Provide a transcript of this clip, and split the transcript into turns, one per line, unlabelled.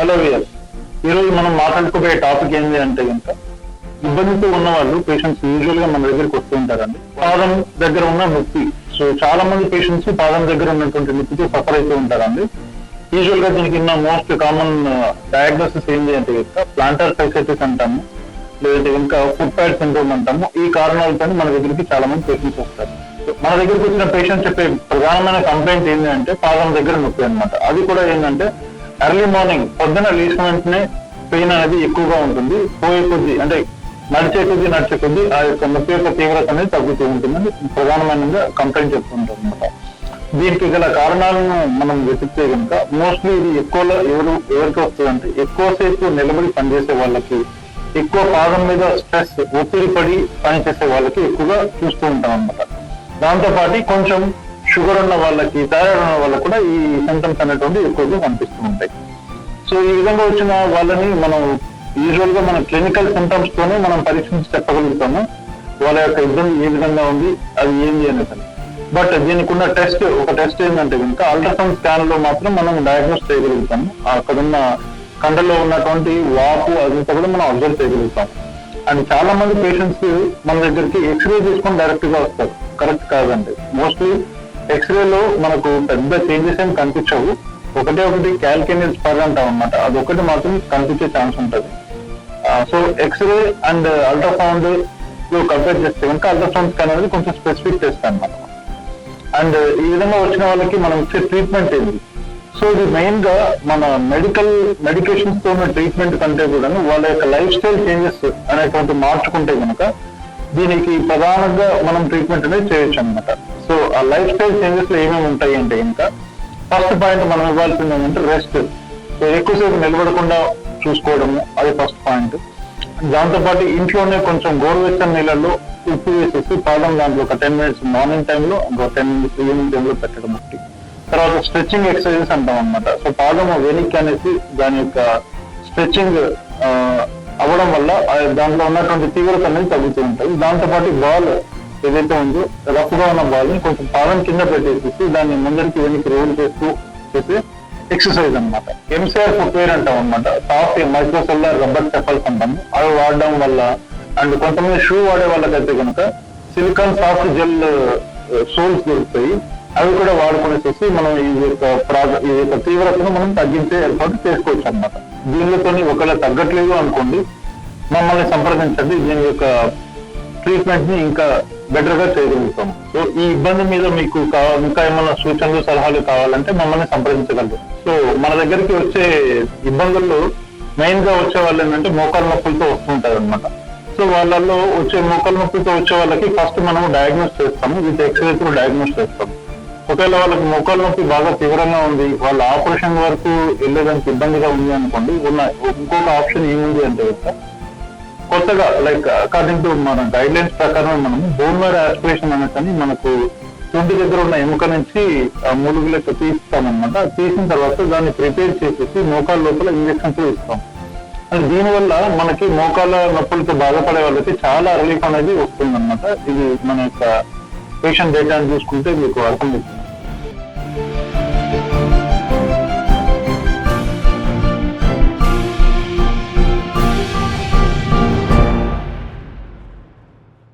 Hello we're, ఈరోజు మనం మాట్లాడుకోబోయే topic ఏంటి అంటే కనుక ఇబ్బందితో ఉన్న వాళ్ళు పేషెంట్స్ యూజువల్ గా మన దగ్గరికి వస్తూ ఉంటారండి. పాదం దగ్గర ఉన్న నొప్పి. సో చాలా మంది పేషెంట్స్ పాదం దగ్గర ఉన్నటువంటి నొప్పితో సఫర్ అవుతూ ఉంటారండి. యూజువల్ గా దీనికి ఉన్న మోస్ట్ కామన్ డయాగ్నోసిస్ ఏంటి అంటే కనుక ప్లాంటర్ ఫైసైటిస్ అంటాము, లేదంటే ఇంకా ఫుట్ ప్యాడ్ సిండ్రోమ్ అంటాము. ఈ కారణాలతో మన దగ్గరికి చాలా మంది పేషెంట్స్ వస్తారు. మన దగ్గరికి వచ్చిన పేషెంట్ చెప్పే ప్రధానమైన కంప్లైంట్ ఏంటంటే పాదం దగ్గర నొప్పి అనమాట. అది కూడా ఏంటంటే ఎర్లీ మార్నింగ్ పొద్దున లేచిన వెంటనే పెయిన్ అనేది ఎక్కువగా ఉంటుంది. పోయే కొద్దీ అంటే నడిచే కొద్దీ ఆ యొక్క నొప్పి యొక్క తీవ్రత అనేది తగ్గుతూ ఉంటుందని ప్రధానమైన కంప్లైంట్ చెప్తుంటారు అనమాట. దీనికి గల కారణాలను మనం వెతికితే కనుక మోస్ట్లీ ఇది ఎక్కువలో ఎవరికి వస్తుందంటే ఎక్కువసేపు నిలబడి పనిచేసే వాళ్ళకి, ఎక్కువ పాదం మీద స్ట్రెస్ ఒత్తిడి పడి పనిచేసే వాళ్ళకి ఎక్కువగా చూస్తూ ఉంటాం అనమాట. దాంతో పాటు కొంచెం షుగర్ ఉన్న వాళ్ళకి, థైరాయిడ్ ఉన్న వాళ్ళకి కూడా ఈ సింటమ్స్ అనేటువంటి ఎక్కువగా కనిపిస్తూ ఉంటాయి. సో ఈ విధంగా వచ్చిన వాళ్ళని మనం యూజువల్ గా మన క్లినికల్ సింటమ్స్ తోనే మనం పరీక్షించి చెప్పగలుగుతాము వాళ్ళ యొక్క ఇబ్బంది ఏ విధంగా ఉంది, అది ఏంది అనేది. బట్ దీనికి ఉన్న ఒక టెస్ట్ ఏంటంటే కనుక అల్ట్రాసౌండ్ స్కాన్ లో మాత్రం మనం డయాగ్నోస్ చేయగలుగుతాము. అక్కడున్న కండలో ఉన్నటువంటి వాపు అదంతా కూడా మనం అబ్జర్వ్ చేయగలుగుతాం. అండ్ చాలా మంది పేషెంట్స్ మన దగ్గరికి ఎక్స్రే తీసుకొని డైరెక్ట్ గా వస్తారు. కరెక్ట్ కాదండి. మోస్ట్లీ ఎక్స్రేలో మనకు పెద్ద చేంజెస్ ఏం కనిపించవు. ఒకటి క్యాల్కేనియల్ స్పర్ అంటాం అనమాట, అదొకటి మాత్రం కనిపించే ఛాన్స్ ఉంటుంది. So x-ray and ultrasound compare చేస్తే కనుక అల్ట్రాసౌండ్ స్కాన్ అనేది కొంచెం స్పెసిఫిక్ టెస్ట్ అనమాట. అండ్ ఈ విధంగా వచ్చిన వాళ్ళకి మనం ఇచ్చే ట్రీట్మెంట్ ఏంటి? సో ఇది మెయిన్ గా మన మెడికేషన్స్ తో ఉన్న ట్రీట్మెంట్ కంటే కూడా వాళ్ళ యొక్క లైఫ్ స్టైల్ చేంజెస్ అనేటువంటి మార్చుకుంటే కనుక దీనికి ప్రధానంగా మనం ట్రీట్మెంట్ అనేది చేయొచ్చు అనమాట. సో ఆ లైఫ్ స్టైల్ చేంజెస్ లో ఏమేమి ఉంటాయి అంటే ఇంకా ఫస్ట్ పాయింట్ మనం ఇవ్వాల్సింది ఏంటంటే రెస్ట్. సో ఎక్కువసేపు నిలబడకుండా చూసుకోవడము, అది ఫస్ట్ పాయింట్. దాంతోపాటు ఇంట్లోనే కొంచెం గోరువెచ్చని నీళ్ళల్లో ఉప్పు వేసేసి పాదం దాంట్లో ఒక 10 minutes మార్నింగ్ టైంలో, ఒక 10 minutes ఈవినింగ్ టైంలో పెట్టడం ఒకటి. తర్వాత స్ట్రెచ్చింగ్ ఎక్సర్సైజెస్ అంటాం అనమాట. సో పాదం వెనక్కి అనేసి దాని యొక్క స్ట్రెచ్చింగ్ అవ్వడం వల్ల దాంట్లో ఉన్నటువంటి తీవ్రత అనేది తగ్గుతూ ఉంటుంది. దాంతోపాటు బాల్ ఏదైతే ఉందో రఫ్ గా ఉన్న బాల్ ని కొంచెం పాదం కింద పెట్టేసి దాన్ని ముందరికి వెనక్కి రోల్ చేస్తూ చేసే ఎక్సర్సైజ్ అనమాట. ఎంసీఆర్ ఫుట్వేర్ అంటాం అనమాట. సాఫ్ట్ మైక్రోసెల్లార్ రబ్బర్ చెప్పల్స్ అంటాము. అవి వాడడం వల్ల, అండ్ కొంతమంది షూ వాడే వాళ్ళకైతే కనుక సిలికాన్ సాఫ్ట్ జెల్ సోల్స్ దొరుకుతాయి. అవి కూడా వాడుకునేసేసి మనం ఈ యొక్క తీవ్రతను మనం తగ్గించే ఏర్పాటు చేసుకోవచ్చు అనమాట. దీనితో ఒకవేళ తగ్గట్లేదు అనుకోండి, మమ్మల్ని సంప్రదించండి. దీని యొక్క ట్రీట్మెంట్ ని ఇంకా బెటర్ గా చేయగలుగుతాం. సో ఈ ఇబ్బంది మీద మీకు ఇంకా ఏమైనా సూచనలు, సలహాలు కావాలంటే మమ్మల్ని సంప్రదించగలరు. సో మన దగ్గరికి వచ్చే ఇబ్బందుల్లో మెయిన్ గా వచ్చే వాళ్ళు ఏంటంటే మోకాలు నొప్పులతో వస్తుంటారు అనమాట. సో వాళ్ళల్లో వచ్చే మోకాలు నొప్పులతో వచ్చే వాళ్ళకి ఫస్ట్ మనం డయాగ్నోస్ చేస్తాము, విత్ ఎక్స్రే త్రూ డయాగ్నోస్ చేస్తాము. ఒకవేళ వాళ్ళకి మోకాలు నొప్పి బాగా తీవ్రంగా ఉంది, వాళ్ళ ఆపరేషన్ వరకు వెళ్ళేదానికి ఇబ్బందిగా ఉంది అనుకోండి, ఇంకొక ఆప్షన్ ఏముంది అంటే కొత్తగా లైక్ అకార్డింగ్ టు మన గైడ్ లైన్స్ ప్రకారం మనం బోన్ మ్యారో ఆస్పిరేషన్ అనేసి మనకు తుంటి దగ్గర ఉన్న ఎముక నుంచి మూలుగు లెక్క తీస్తామన్నమాట. తీసిన తర్వాత దాన్ని ప్రిపేర్ చేసేసి మోకాల లోపల ఇంజక్షన్స్ ఇస్తాం. అండ్ దీనివల్ల మనకి మోకాల నొప్పులతో బాధపడే వాళ్ళకి చాలా రిలీఫ్ అనేది వస్తుంది అనమాట. ఇది మన యొక్క పేషెంట్ డేటాను చూసుకుంటే మీకు అర్థమవుతుంది.